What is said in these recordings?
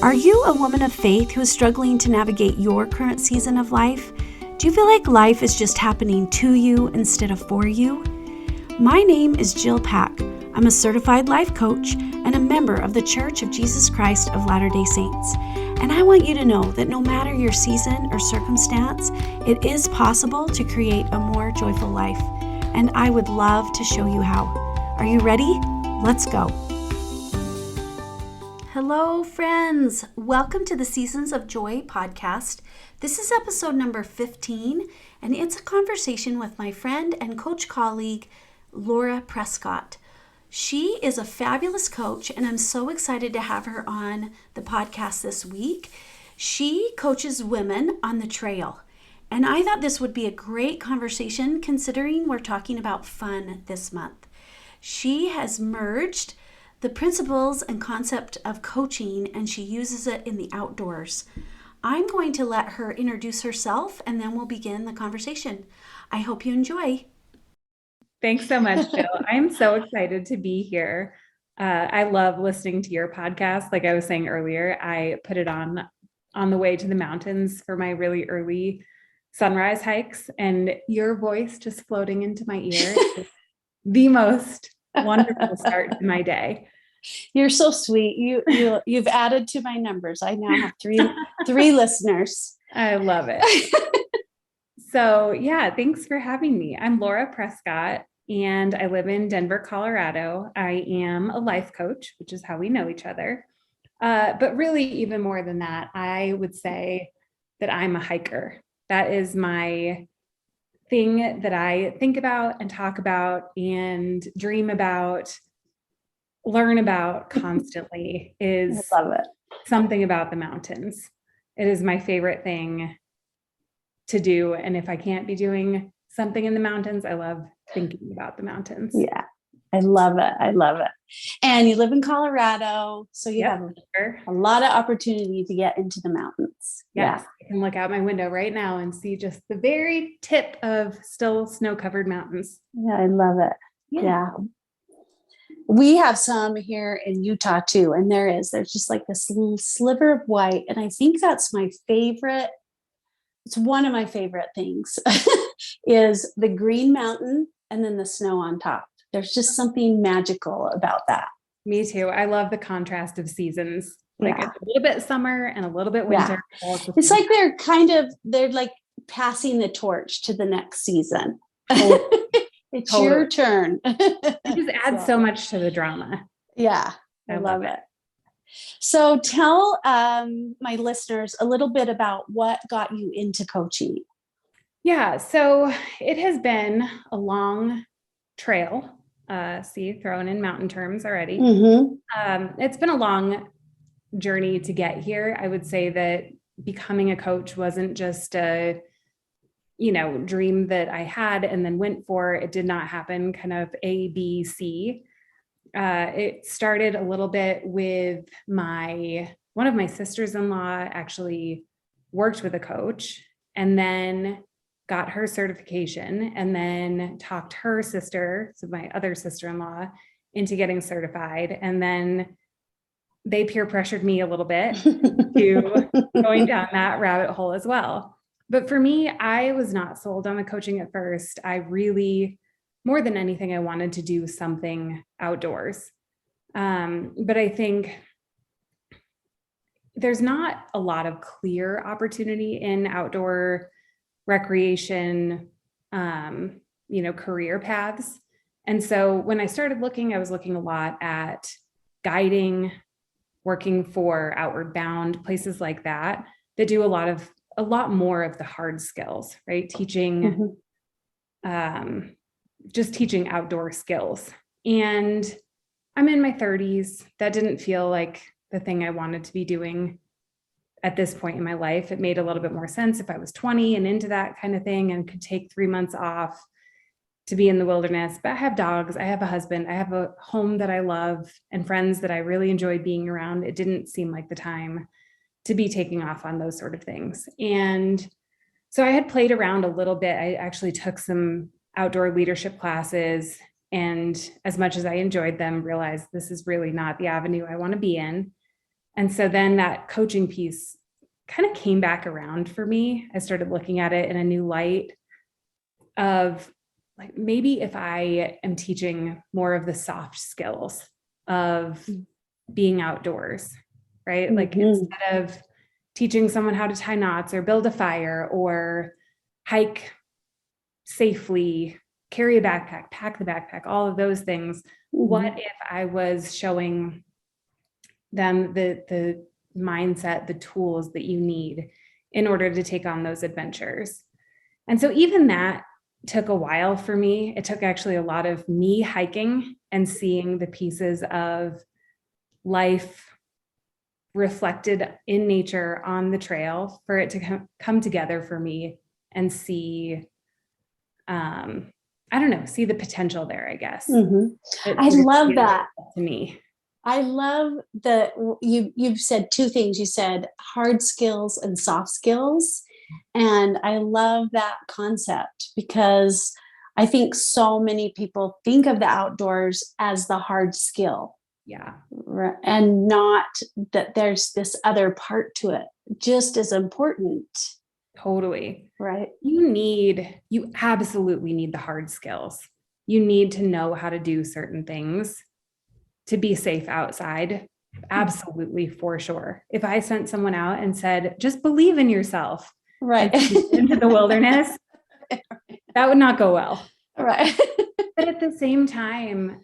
Are you a woman of faith who is struggling to navigate your current season of life? Do you feel like life is just happening to you instead of for you? My name is Jill Pack. I'm a certified life coach and a member of the Church of Jesus Christ of Latter-day Saints. And I want you to know that no matter your season or circumstance, it is possible to create a more joyful life. And I would love to show you how. Are you ready? Let's go. Hello, friends. Welcome to the Seasons of Joy podcast. This is episode number 15, and it's a conversation with my friend and coach colleague, Laura Prescott. She is a fabulous coach, and I'm so excited to have her on the podcast this week. She coaches women on the trail, and I thought this would be a great conversation considering we're talking about fun this month. She has merged the principles and concept of coaching, and she uses it in the outdoors. I'm going to let her introduce herself, and then we'll begin the conversation. I hope you enjoy. Thanks so much, Jill. I'm so excited to be here. I love listening to your podcast. Like I was saying earlier, I put it on the way to the mountains for my really early sunrise hikes, and your voice just floating into my ear is the most wonderful start to my day. You're so sweet. You've added to my numbers. I now have three listeners. I love it. So yeah, thanks for having me. I'm Laura Prescott, and I live in Denver, Colorado. I am a life coach, which is how we know each other. But really, even more than that, I would say that I'm a hiker. That is my thing that I think about and talk about and dream about, learn about constantly is I love it. Something about the mountains. It is my favorite thing to do. And if I can't be doing something in the mountains, I love thinking about the mountains. Yeah, I love it. I love it. And you live in Colorado, so you have a lot of opportunity to get into the mountains. Yes, Yeah. I can look out my window right now and see just the very tip of still snow-covered mountains. Yeah, I love it. Yeah. We have some here in Utah too, and there's just like this little sliver of white, and I think that's my favorite. It's one of my favorite things is the green mountain and then the snow on top. There's just something magical about that. Me too. I love the contrast of seasons. Like a little bit summer and a little bit winter. Yeah. It's like they're like passing the torch to the next season. It's your turn. It just adds so much to the drama. Yeah, I love it. So tell my listeners a little bit about what got you into coaching. Yeah, so it has been a long trail. See, throwing in mountain terms already. Mm-hmm. It's been a long journey to get here. I would say that becoming a coach wasn't just a dream that I had and then went for. It did not happen kind of A, B, C. It started a little bit with one of my sisters-in-law actually worked with a coach and then got her certification and then talked her sister, so my other sister-in-law, into getting certified. And then they peer pressured me a little bit to going down that rabbit hole as well. But for me, I was not sold on the coaching at first. I really, more than anything, I wanted to do something outdoors. But I think there's not a lot of clear opportunity in outdoor recreation, career paths. And so when I started looking, I was looking a lot at guiding, working for Outward Bound, places like that do a lot more of the hard skills, right? Teaching, just teaching outdoor skills. And I'm in my 30s. That didn't feel like the thing I wanted to be doing at this point in my life. It made a little bit more sense if I was 20 and into that kind of thing and could take 3 months off to be in the wilderness. But I have dogs, I have a husband, I have a home that I love and friends that I really enjoyed being around. It didn't seem like the time to be taking off on those sort of things. And so I had played around a little bit. I actually took some outdoor leadership classes, and as much as I enjoyed them, realized this is really not the avenue I want to be in. And so then that coaching piece kind of came back around for me. I started looking at it in a new light of like, maybe if I am teaching more of the soft skills of being outdoors, right? Mm-hmm. Like instead of teaching someone how to tie knots or build a fire or hike safely, carry a backpack, pack the backpack, all of those things. What if I was showing them the mindset, the tools that you need in order to take on those adventures? And so even that took a while for me. It took actually a lot of me hiking and seeing the pieces of life reflected in nature on the trail for it to come together for me and see, I don't know, see the potential there, I guess. I love that. To me. I love that you've said two things. You said hard skills and soft skills. And I love that concept because I think so many people think of the outdoors as the hard skill. Yeah. And not that there's this other part to it, just as important. Totally. Right. You absolutely need the hard skills. You need to know how to do certain things to be safe outside. Absolutely, for sure. If I sent someone out and said, just believe in yourself, right, into the wilderness, that would not go well. Right. But at the same time,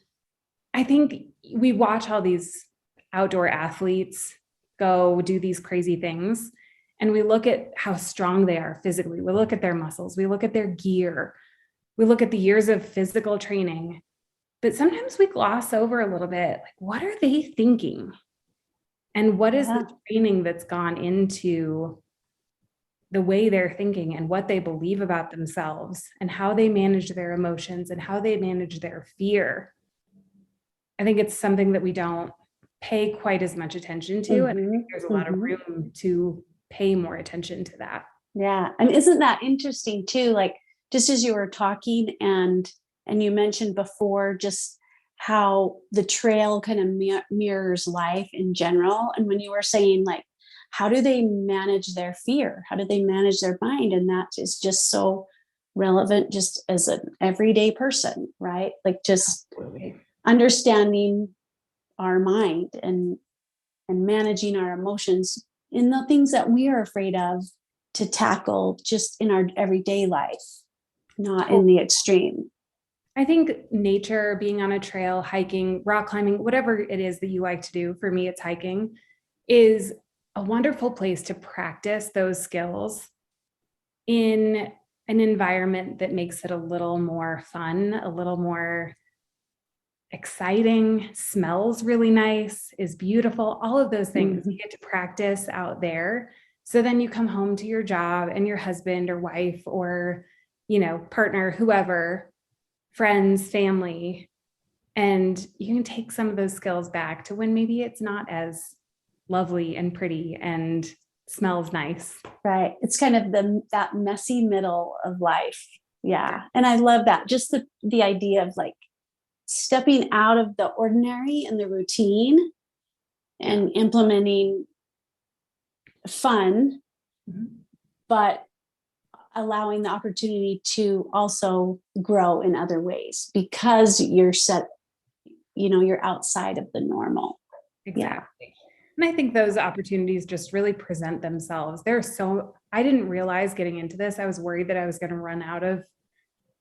I think we watch all these outdoor athletes go do these crazy things, and we look at how strong they are physically. We look at their muscles, we look at their gear, we look at the years of physical training. But sometimes we gloss over a little bit, like, what are they thinking? And what is the training that's gone into the way they're thinking and what they believe about themselves and how they manage their emotions and how they manage their fear? I think it's something that we don't pay quite as much attention to. And I think there's a lot of room to pay more attention to that. Yeah. And isn't that interesting too? Like, just as you were talking and you mentioned before just how the trail kind of mirrors life in general. And when you were saying like, how do they manage their fear? How do they manage their mind? And that is just so relevant just as an everyday person, right? Like just understanding our mind and managing our emotions in the things that we are afraid of to tackle just in our everyday life, not in the extreme. I think nature, being on a trail, hiking, rock climbing, whatever it is that you like to do, for me, it's hiking, is a wonderful place to practice those skills in an environment that makes it a little more fun, a little more exciting, smells really nice, is beautiful, all of those things you get to practice out there. So then you come home to your job and your husband or wife or, partner, whoever, friends, family, and you can take some of those skills back to when maybe it's not as lovely and pretty and smells nice. Right. It's kind of that messy middle of life. Yeah. And I love that. Just the idea of like stepping out of the ordinary and the routine and implementing fun, but allowing the opportunity to also grow in other ways because you're you're outside of the normal. Exactly. Yeah. And I think those opportunities just really present themselves. I didn't realize getting into this, I was worried that I was going to run out of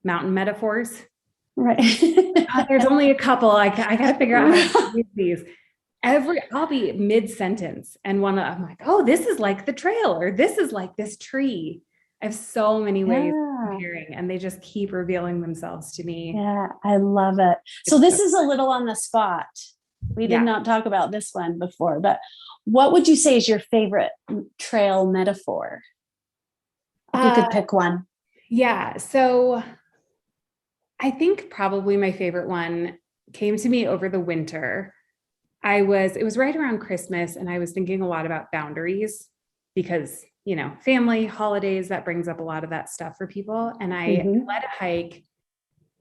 mountain metaphors. Right. There's only a couple. I got to figure out how to use these. I'll be mid-sentence and I'm like, oh, this is like the trail, or this is like this tree. I have so many ways of comparing, and they just keep revealing themselves to me. Yeah, I love it. So this is a little on the spot. We did not talk about this one before, but what would you say is your favorite trail metaphor? If you could pick one. Yeah. So I think probably my favorite one came to me over the winter. It was right around Christmas, and I was thinking a lot about boundaries because, family, holidays, that brings up a lot of that stuff for people. And I led a hike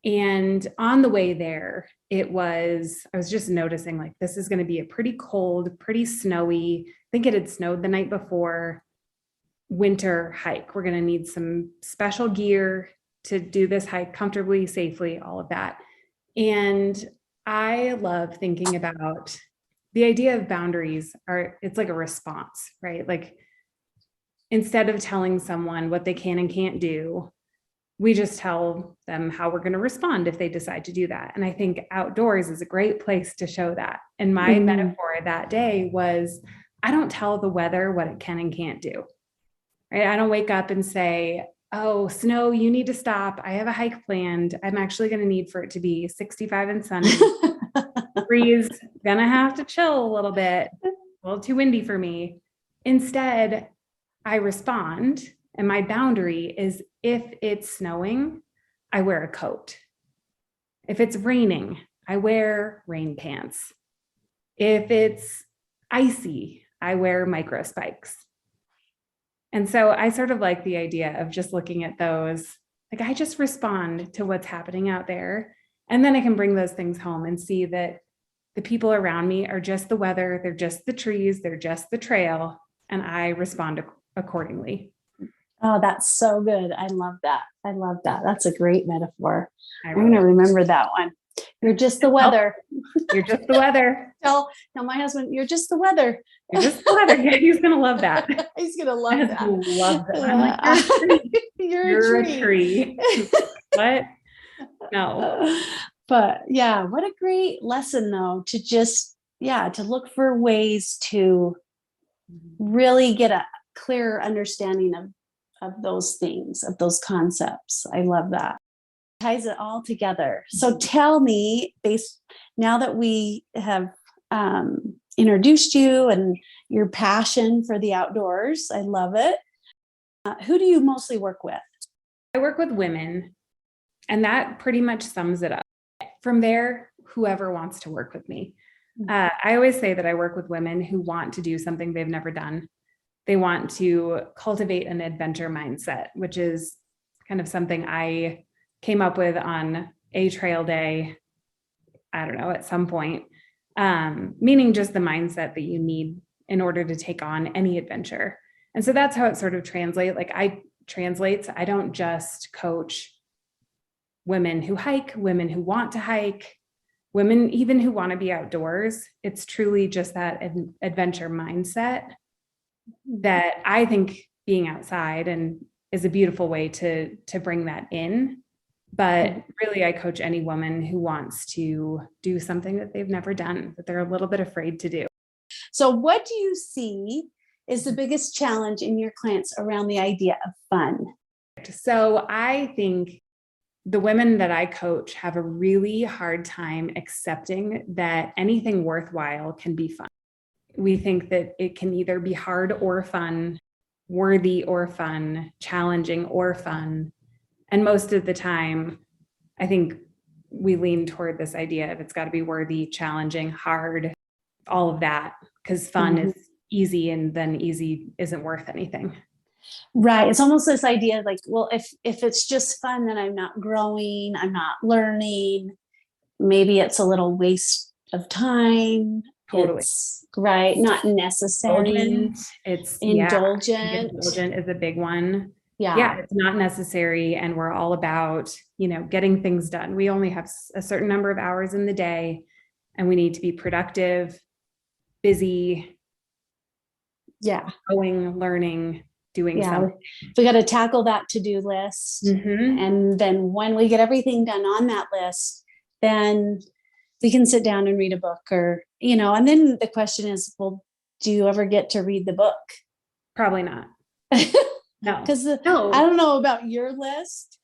And on the way there, I was just noticing like, this is going to be a pretty cold, pretty snowy. I think it had snowed the night before, winter hike. We're going to need some special gear to do this hike comfortably, safely, all of that. And I love thinking about the idea of boundaries it's like a response, right? Like instead of telling someone what they can and can't do, we just tell them how we're going to respond if they decide to do that. And I think outdoors is a great place to show that. And my metaphor that day was, I don't tell the weather what it can and can't do, right? I don't wake up and say, oh, snow, you need to stop. I have a hike planned. I'm actually going to need for it to be 65 and sunny. Breeze, gonna have to chill a little bit. A little too windy for me. Instead, I respond, and my boundary is if it's snowing, I wear a coat. If it's raining, I wear rain pants. If it's icy, I wear micro spikes. And so I sort of like the idea of just looking at those, like I just respond to what's happening out there. And then I can bring those things home and see that the people around me are just the weather, they're just the trees, they're just the trail, and I respond accordingly. Oh, that's so good. I love that. I love that. That's a great metaphor. I'm going to remember that one. You're just the weather. You're just the weather. Tell my husband, you're just the weather. You're just the weather. Yeah, he's going to love that. He's going to love that. Love that. I'm like, you're a tree. What? No. But yeah, what a great lesson though, to just, to look for ways to really get a clearer understanding of those things, of those concepts. I love that. Ties it all together. So tell me, now that we have introduced you and your passion for the outdoors, I love it. Who do you mostly work with? I work with women, and that pretty much sums it up. From there, whoever wants to work with me. I always say that I work with women who want to do something they've never done. They want to cultivate an adventure mindset, which is kind of something I came up with on a trail day, I don't know, at some point, meaning just the mindset that you need in order to take on any adventure. And so that's how it sort of translates. I don't just coach women who hike, women who want to hike, women even who want to be outdoors. It's truly just that adventure mindset that I think being outside and is a beautiful way to bring that in. But really, I coach any woman who wants to do something that they've never done, that they're a little bit afraid to do. So what do you see is the biggest challenge in your clients around the idea of fun? So I think the women that I coach have a really hard time accepting that anything worthwhile can be fun. We think that it can either be hard or fun, worthy or fun, challenging or fun. And most of the time, I think we lean toward this idea of it's got to be worthy, challenging, hard, all of that, because fun is easy, and then easy isn't worth anything. Right. It's almost this idea like, well, if it's just fun, then I'm not growing, I'm not learning. Maybe it's a little waste of time. Totally. Right. Not necessary. It's indulgent. Indulgent is a big one. Yeah. It's not necessary. And we're all about, getting things done. We only have a certain number of hours in the day, and we need to be productive, busy. Yeah. Going, learning, doing something. We got to tackle that to-do list. And then when we get everything done on that list, then we can sit down and read a book and then the question is, well, do you ever get to read the book? Probably not. No. Because I don't know about your list,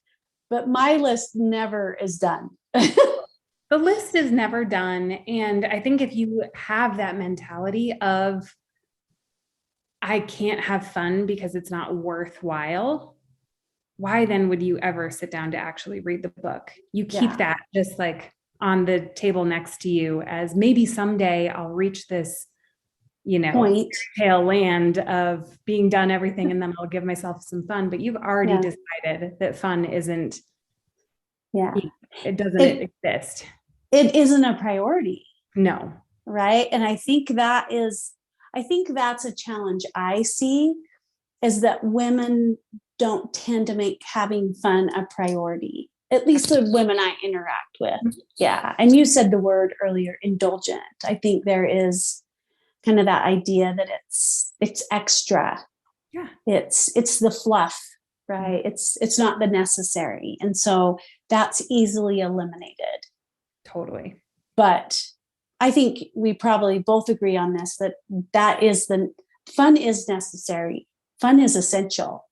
but my list never is done. The list is never done. And I think if you have that mentality of, I can't have fun because it's not worthwhile, why then would you ever sit down to actually read the book? You keep that just like on the table next to you as maybe someday I'll reach this, point tail land of being done everything, and then I'll give myself some fun. But you've already decided that fun isn't it doesn't exist. It isn't a priority. No. Right. And I think that's a challenge I see, is that women don't tend to make having fun a priority, at least the women I interact with. Yeah. And you said the word earlier, indulgent. I think there is kind of that idea that it's extra. Yeah. It's the fluff, right? It's not the necessary. And so that's easily eliminated. Totally. But I think we probably both agree on this, that is fun is necessary. Fun is essential.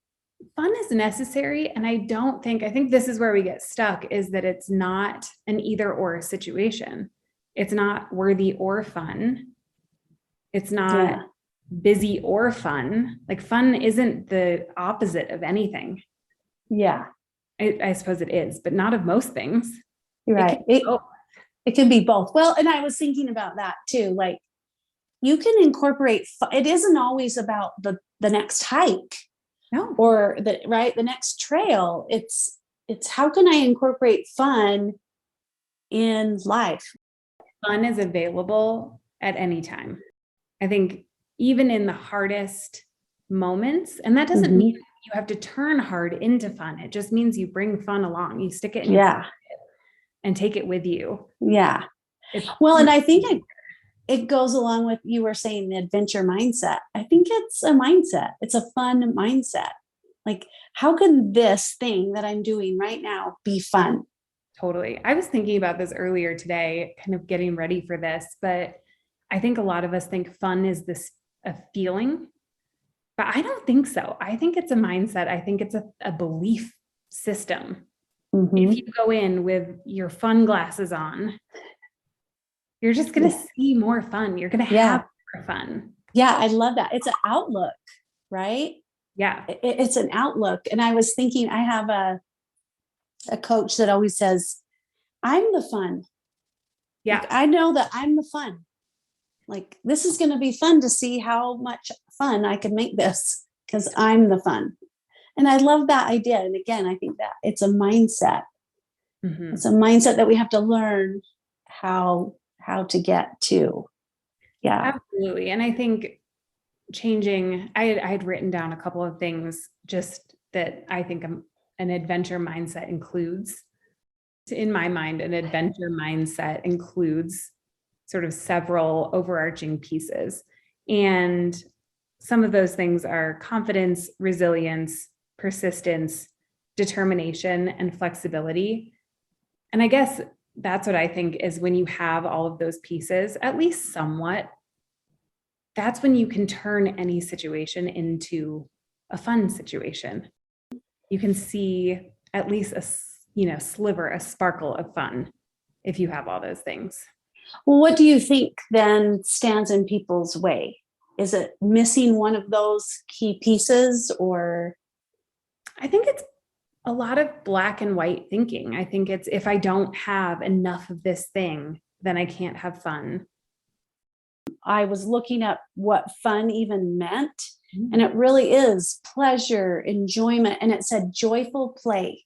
Fun is necessary. And I think this is where we get stuck, is that it's not an either or situation. It's not worthy or fun. It's not busy or fun. Like, fun isn't the opposite of anything. Yeah. I suppose it is, but not of most things. You're right. It can be both. Well, and I was thinking about that too. Like, you can incorporate, it isn't always about the next hike. No. Or the next trail. It's how can I incorporate fun in life? Fun is available at any time. I think even in the hardest moments, and that doesn't mean you have to turn hard into fun. It just means you bring fun along. You stick it in your pocket and take it with you. Yeah. Well, and I think it goes along with, you were saying, the adventure mindset. I think it's a mindset. It's a fun mindset. Like, how can this thing that I'm doing right now be fun? Totally. I was thinking about this earlier today, kind of getting ready for this, but I think a lot of us think fun is a feeling, but I don't think so. I think it's a mindset. I think it's a belief system. If you go in with your fun glasses on, you're just going to see more fun. You're going to have more fun. Yeah, I love that. It's an outlook, right? Yeah. It's an outlook. And I was thinking, I have a coach that always says, I'm the fun. Yeah. Like, I know that I'm the fun. Like, this is going to be fun to see how much fun I can make this, because I'm the fun. And I love that idea. And again, I think that it's a mindset. It's a mindset that we have to learn how to get to. Yeah. Absolutely. And I think I had written down a couple of things just that I think an adventure mindset includes. In my mind, an adventure mindset includes sort of several overarching pieces. And some of those things are confidence, resilience, persistence, determination, and flexibility. And I guess that's what I think is, when you have all of those pieces, at least somewhat, that's when you can turn any situation into a fun situation. You can see at least a sliver, a sparkle of fun, if you have all those things. Well, what do you think then stands in people's way? Is it missing one of those key pieces, or? I think it's a lot of black and white thinking. I think it's, if I don't have enough of this thing, then I can't have fun. I was looking up what fun even meant, and it really is pleasure, enjoyment, and it said joyful play.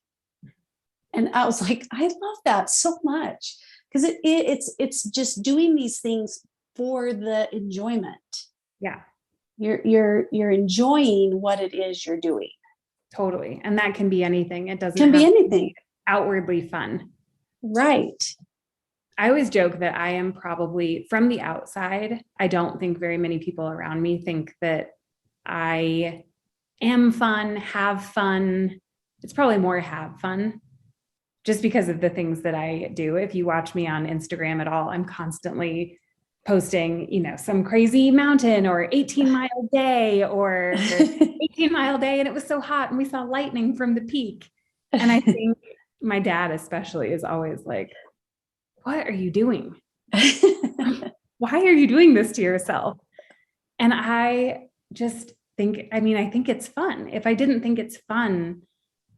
And I was like, I love that so much, because it's just doing these things for the enjoyment. Yeah. You're enjoying what it is you're doing. Totally. And that can be anything. It doesn't can be have anything. Outwardly fun. Right. I always joke that I am probably, from the outside, I don't think very many people around me think that I am fun, have fun. It's probably more have fun, just because of the things that I do. If you watch me on Instagram at all, I'm constantly posting, some crazy mountain or 18-mile day or 18-mile day. And it was so hot and we saw lightning from the peak. And I think my dad especially is always like, what are you doing? Why are you doing this to yourself? And I just think, I think it's fun. If I didn't think it's fun,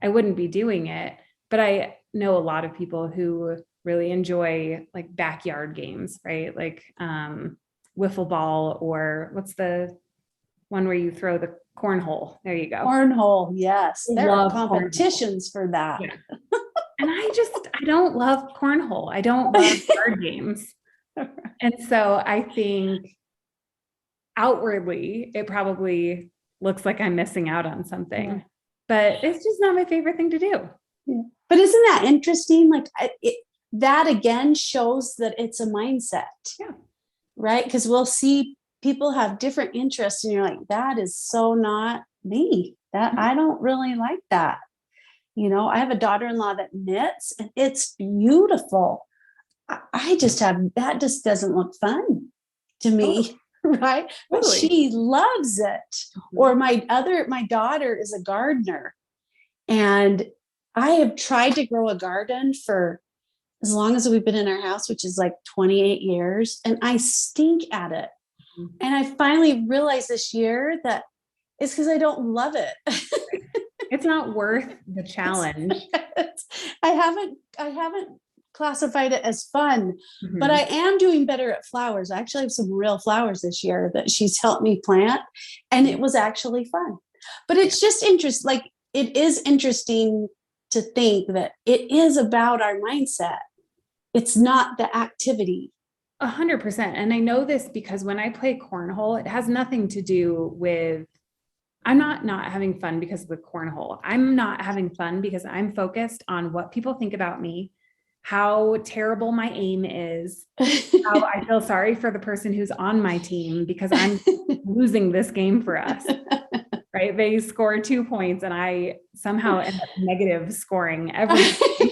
I wouldn't be doing it. But I know a lot of people who really enjoy like backyard games, right? Like wiffle ball, or what's the one where you throw the cornhole? There you go. Cornhole, yes. There are Love competitions for that. Yeah. And I don't love cornhole. I don't love card games. And so I think outwardly, it probably looks like I'm missing out on something, but it's just not my favorite thing to do. Yeah. But isn't that interesting? Like that again shows that it's a mindset, right? Because we'll see people have different interests and you're like, that is so not me. That I don't really like that. You know, I have a daughter-in-law that knits and it's beautiful. I just have, that just doesn't look fun to me. Right. But she loves it. Or my daughter is a gardener, and I have tried to grow a garden for as long as we've been in our house, which is like 28 years, and I stink at it. And I finally realized this year that it's because I don't love it. It's not worth the challenge. I haven't classified it as fun, but I am doing better at flowers. I actually have some real flowers this year that she's helped me plant, and it was actually fun. But it's just interesting. Like, it is interesting to think that it is about our mindset. It's not the activity. 100%. And I know this because when I play cornhole, it has nothing to do with, I'm not having fun because of the cornhole. I'm not having fun because I'm focused on what people think about me, how terrible my aim is, how I feel sorry for the person who's on my team because I'm losing this game for us, right? They score 2 points and I somehow end up negative scoring everything.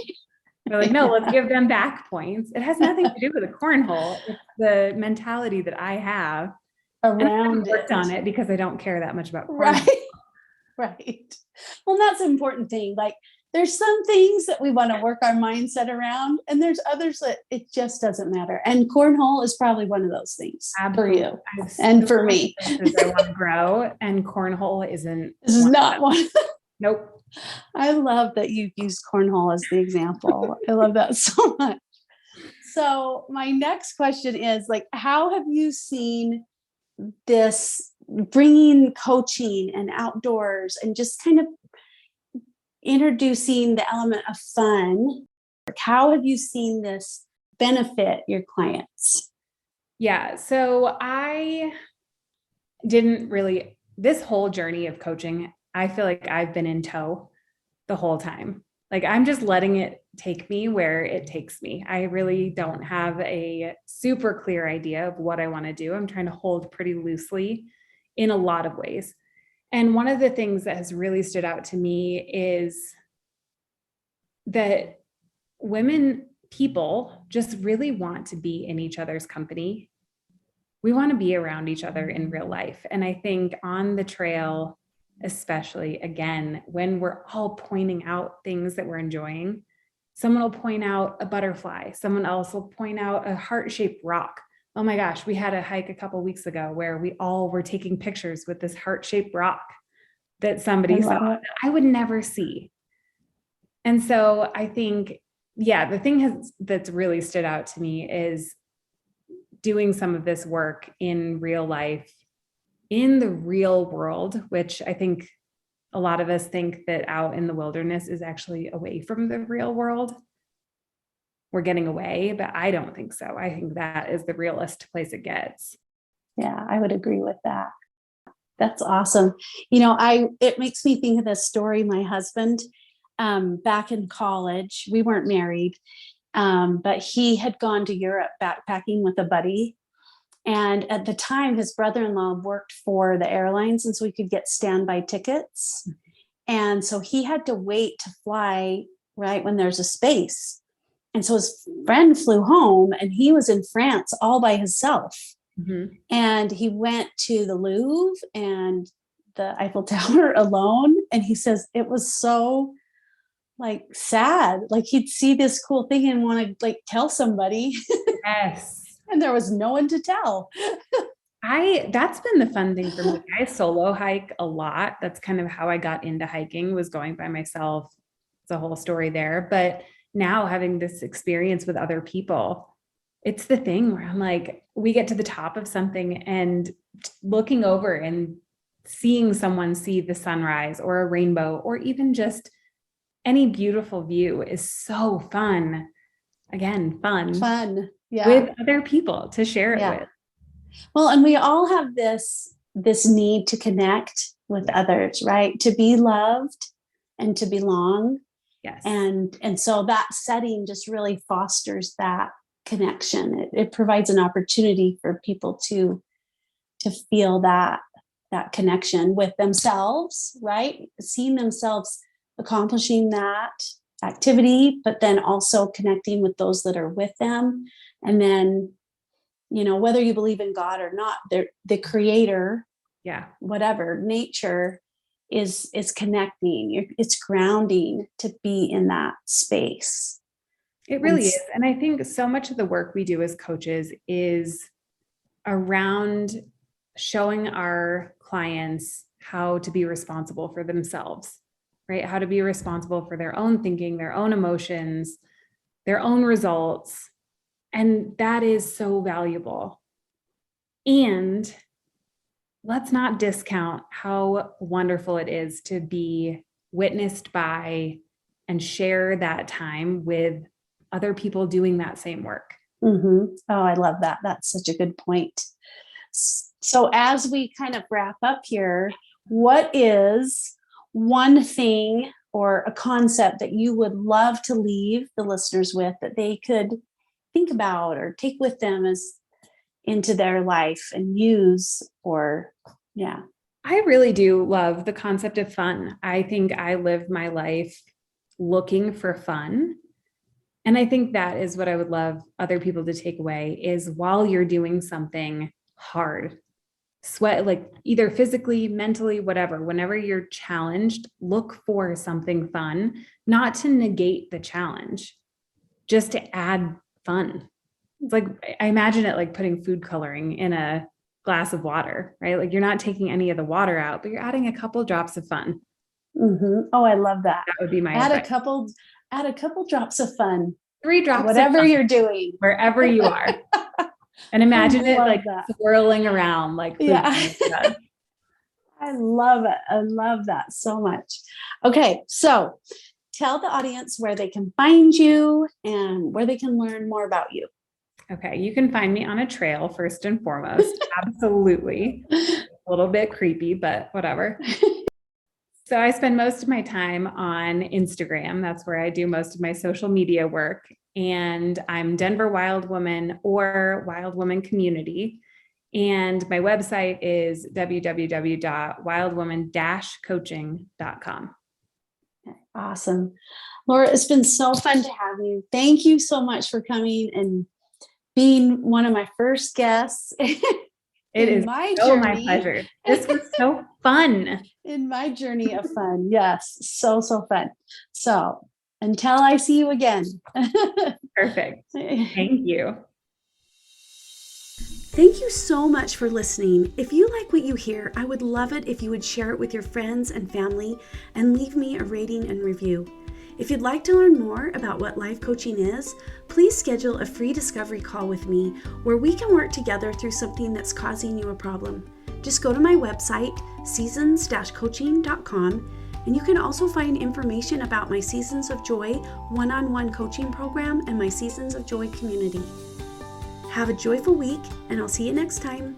They're like, no, let's give them back points. It has nothing to do with the cornhole. It's the mentality that I have around it. On it because I don't care that much about cornhole. Right. Well, that's an important thing. Like, there's some things that we want to work our mindset around, and there's others that it just doesn't matter. And cornhole is probably one of those things. Absolutely. For you and for me. I want to grow, and cornhole isn't. This is not one. Nope. I love that you use cornhole as the example. I love that so much. So my next question is, like, how have you seen this bringing coaching and outdoors and just kind of introducing the element of fun? How have you seen this benefit your clients? Yeah. So I didn't really, this whole journey of coaching, I feel like I've been in tow the whole time. Like, I'm just letting it take me where it takes me. I really don't have a super clear idea of what I want to do. I'm trying to hold pretty loosely in a lot of ways. And one of the things that has really stood out to me is that people just really want to be in each other's company. We want to be around each other in real life. And I think on the trail, especially, again, when we're all pointing out things that we're enjoying, someone will point out a butterfly, someone else will point out a heart-shaped rock. Oh my gosh, we had a hike a couple of weeks ago where we all were taking pictures with this heart-shaped rock that somebody saw that I would never see. And so I think, the thing that's really stood out to me is doing some of this work in real life, in the real world, which I think a lot of us think that out in the wilderness is actually away from the real world. We're getting away, but I don't think so. I think that is the realest place it gets. Yeah, I would agree with that. That's awesome. You know, it makes me think of this story. My husband, back in college, we weren't married, but he had gone to Europe backpacking with a buddy. And at the time, his brother-in-law worked for the airlines, and so he could get standby tickets. And so he had to wait to fly right when there's a space. And so his friend flew home, and he was in France all by himself. And he went to the Louvre and the Eiffel Tower alone. And he says it was so like sad. Like, he'd see this cool thing and want to like tell somebody. Yes. And there was no one to tell. That's been the fun thing for me. I solo hike a lot. That's kind of how I got into hiking, was going by myself. It's a whole story there. But now having this experience with other people, it's the thing where I'm like, we get to the top of something and looking over and seeing someone see the sunrise or a rainbow, or even just any beautiful view is so fun. Again, Fun. Yeah. with other people to share it Yeah. with. Well, and we all have this need to connect with others, right? To be loved and to belong. Yes. And so that setting just really fosters that connection. It provides an opportunity for people to feel that connection with themselves, right? Seeing themselves accomplishing that activity, but then also connecting with those that are with them. And then, whether you believe in God or not, the creator, Yeah. whatever, nature is connecting. It's grounding to be in that space. It really is. And I think so much of the work we do as coaches is around showing our clients how to be responsible for themselves, right? How to be responsible for their own thinking, their own emotions, their own results. And that is so valuable. And let's not discount how wonderful it is to be witnessed by and share that time with other people doing that same work. Mm-hmm. Oh, I love that. That's such a good point. So as we kind of wrap up here, what is one thing or a concept that you would love to leave the listeners with that they could think about or take with them as into their life and use? Or I really do love the concept of fun. I think I live my life looking for fun. And I think that is what I would love other people to take away is while you're doing something hard, sweat, like either physically, mentally, whatever, whenever you're challenged, look for something fun, not to negate the challenge, just to add fun. It's like, I imagine it like putting food coloring in a glass of water, right? Like you're not taking any of the water out, but you're adding a couple drops of fun. Mm-hmm. Oh, I love that. That would be my add advice. a couple drops of fun. 3 drops whatever of fun, you're doing, wherever you are. And imagine it like that. swirling around like food. Yeah. I love it. I love that so much. Okay, so tell the audience where they can find you and where they can learn more about you. Okay, you can find me on a trail first and foremost. Absolutely. A little bit creepy, but whatever. So I spend most of my time on Instagram. That's where I do most of my social media work. And I'm Denver Wild Woman or Wild Woman Community. And my website is www.wildwoman-coaching.com. Awesome. Laura, it's been so fun to have you. Thank you so much for coming and being one of my first guests. It is my pleasure. This was so fun. In my journey of fun. Yes. So fun. So until I see you again. Perfect. Thank you. Thank you so much for listening. If you like what you hear, I would love it if you would share it with your friends and family and leave me a rating and review. If you'd like to learn more about what life coaching is, please schedule a free discovery call with me where we can work together through something that's causing you a problem. Just go to my website, seasons-coaching.com, and you can also find information about my Seasons of Joy one-on-one coaching program and my Seasons of Joy community. Have a joyful week, and I'll see you next time.